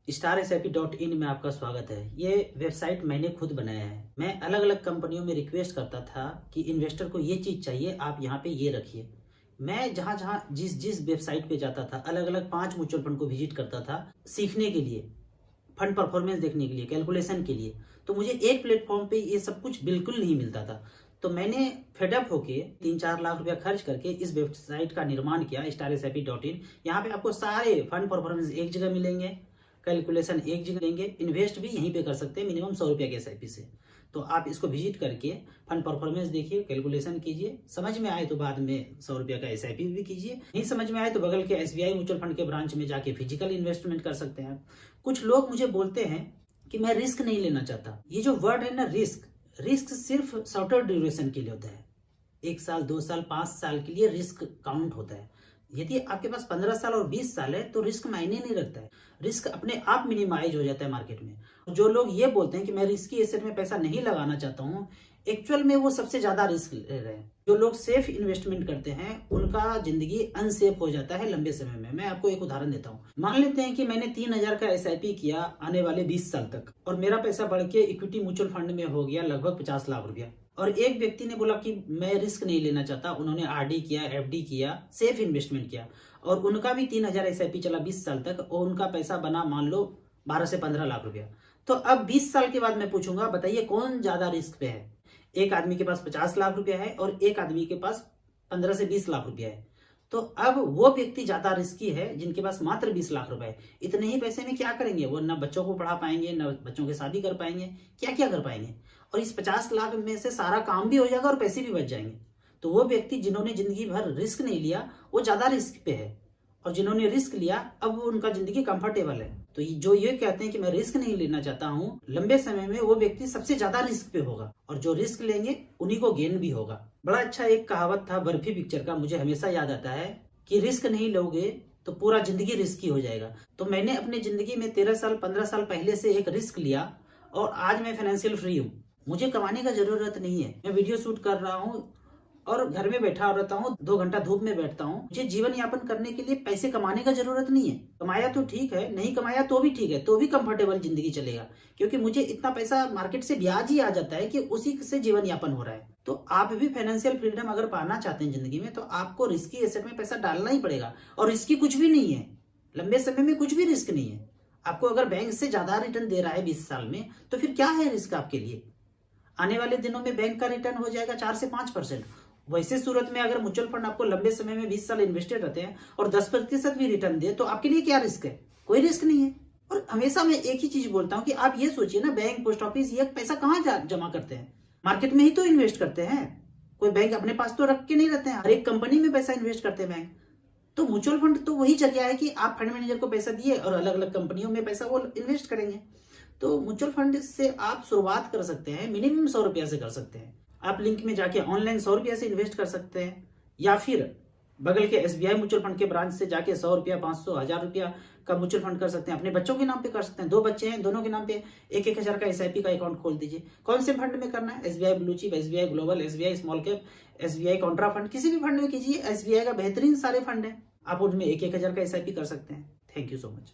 StarSIP.in में आपका स्वागत है। ये वेबसाइट मैंने खुद बनाया है। मैं अलग अलग कंपनियों में रिक्वेस्ट करता था कि इन्वेस्टर को ये चीज़ चाहिए, आप यहाँ पे ये रखिए। मैं जहाँ जहाँ जिस जिस वेबसाइट पे जाता था, अलग अलग 5 म्यूचुअल फंड को विजिट करता था सीखने के लिए, फंड परफॉर्मेंस देखने के लिए, कैलकुलेशन के लिए। तो मुझे एक प्लेटफॉर्म पे ये सब कुछ बिल्कुल नहीं मिलता था। तो मैंने फेडअप होके 3-4 लाख रुपया खर्च करके इस वेबसाइट का निर्माण किया, StarSIP.in। यहाँ पे आपको सारे फंड परफॉर्मेंस एक जगह मिलेंगे, कैलकुलेशन एक जगह देंगे, इन्वेस्ट भी यहीं पे कर सकते हैं मिनिमम 100 रुपया के SIP से। तो आप इसको विजिट करके फंड परफॉर्मेंस देखिए, कैलकुलेशन कीजिए, समझ में आए तो बाद में 100 रुपया का SIP भी कीजिए, नहीं समझ में आए तो बगल के SBI म्यूचुअल फंड के ब्रांच में जाके फिजिकल इन्वेस्टमेंट कर सकते हैं। कुछ लोग मुझे बोलते हैं कि मैं रिस्क नहीं लेना चाहता। ये जो वर्ड है ना, रिस्क सिर्फ शॉर्टर ड्यूरेशन के लिए होता है। 1 साल, 2 साल, 5 साल के लिए रिस्क काउंट होता है। यदि आपके पास 15 साल और 20 साल है तो रिस्क मायने नहीं रखता है। रिस्क अपने आप मिनिमाइज हो जाता है मार्केट में। जो लोग ये बोलते हैं कि मैं रिस्की एसेट में पैसा नहीं लगाना चाहता हूँ, एक्चुअल में वो सबसे ज्यादा रिस्क ले रहे हैं। जो लोग सेफ इन्वेस्टमेंट करते हैं उनका जिंदगी अनसेफ हो जाता है लंबे समय में। मैं आपको एक उदाहरण देता हूँ। मान लेते हैं कि मैंने 3000 का SIP किया आने वाले 20 साल तक, और मेरा पैसा बढ़ के इक्विटी म्यूचुअल फंड में हो गया लगभग 50 लाख रुपया। और एक व्यक्ति ने बोला कि मैं रिस्क नहीं लेना चाहता, उन्होंने RD किया, FD किया, सेफ इन्वेस्टमेंट किया, और उनका भी 3000 SIP चला 20 साल तक, और उनका पैसा बना मान लो 12 से 15 लाख रुपया। तो अब 20 साल के बाद मैं पूछूंगा, बताइए कौन ज्यादा रिस्क पे है? एक आदमी के पास 50 लाख रुपया है और एक आदमी के पास 15 से 20 लाख रुपया है। तो अब वो व्यक्ति ज्यादा रिस्की है जिनके पास मात्र 20 लाख रुपए है। इतने ही पैसे में क्या करेंगे? वो ना बच्चों को पढ़ा पाएंगे, ना बच्चों की शादी कर पाएंगे, क्या क्या कर पाएंगे। और इस 50 लाख में से सारा काम भी हो जाएगा और पैसे भी बच जाएंगे। तो वो व्यक्ति जिन्होंने जिंदगी भर रिस्क नहीं लिया वो ज्यादा रिस्क पे है, और जिन्होंने रिस्क लिया अब उनका जिंदगी कंफर्टेबल है। तो जो ये कहते हैं कि मैं रिस्क नहीं लेना चाहता हूँ, लंबे समय में वो व्यक्ति सबसे ज्यादा रिस्क पे होगा, और जो रिस्क लेंगे उन्हीं को गेन भी होगा। बड़ा अच्छा एक कहावत था बर्फी पिक्चर का, मुझे हमेशा याद आता है कि रिस्क नहीं लोगे तो पूरा जिंदगी रिस्की हो जाएगा। तो मैंने अपनी जिंदगी में 13 साल 15 साल पहले से एक रिस्क लिया, और आज मैं फाइनेंशियल फ्री हूँ। मुझे कमाने का जरूरत नहीं है। मैं वीडियो शूट कर रहा हूँ और घर में बैठा रहता हूँ, 2 घंटा धूप में बैठता हूँ। मुझे जीवन यापन करने के लिए पैसे कमाने का जरूरत नहीं है। कमाया तो ठीक है, नहीं कमाया तो भी ठीक है, तो भी कंफर्टेबल जिंदगी चलेगा, क्योंकि मुझे इतना पैसा मार्केट से ब्याज ही आ जाता है कि उसी से जीवन यापन हो रहा है। तो आप भी फाइनेंशियल फ्रीडम अगर पाना चाहते हैं जिंदगी में, तो आपको रिस्की एसेट में पैसा डालना ही पड़ेगा। और रिस्की कुछ भी नहीं है, लंबे समय में कुछ भी रिस्क नहीं है। आपको अगर बैंक से ज्यादा रिटर्न दे रहा है 20 साल में, तो फिर क्या है रिस्क आपके लिए? आने वाले दिनों में बैंक का रिटर्न हो जाएगा 4 से 5%। वैसे सूरत में अगर म्यूचुअल फंड आपको लंबे समय में 20 साल इन्वेस्टेड रहते हैं और 10% भी रिटर्न दे, तो आपके लिए क्या रिस्क है? कोई रिस्क नहीं है। और हमेशा मैं एक ही चीज बोलता हूँ कि आप ये सोचिए ना, बैंक, पोस्ट ऑफिस, ये पैसा कहाँ जमा करते हैं? मार्केट में ही तो इन्वेस्ट करते हैं। कोई बैंक अपने पास तो रख के नहीं रहते हैं। हर एक कंपनी में पैसा इन्वेस्ट करते हैं बैंक। तो म्यूचुअल फंड तो वही जगह है कि आप फंड मैनेजर को पैसा दिए और अलग अलग कंपनियों में पैसा वो इन्वेस्ट करेंगे। तो म्यूचुअल फंड से आप शुरुआत कर सकते हैं, मिनिमम 100 रुपया से कर सकते हैं। आप लिंक में जाके ऑनलाइन 100 रुपया से इन्वेस्ट कर सकते हैं, या फिर बगल के SBI म्यूचुअल फंड के ब्रांच से जाके 100 रुपया, 500, 1000 रुपया का म्यूचुअल फंड कर सकते हैं। अपने बच्चों के नाम पे कर सकते हैं। 2 बच्चे हैं, दोनों के नाम पे 1-1000 का SIP का अकाउंट खोल दीजिए। कौन से फंड में करना है? SBI blue chip, SBI global, SBI small cap, SBI Contra fund, किसी भी फंड में कीजिए। SBI का बेहतरीन सारे फंड है, आप उनमें 1-1000 का SIP कर सकते हैं। Thank you so much.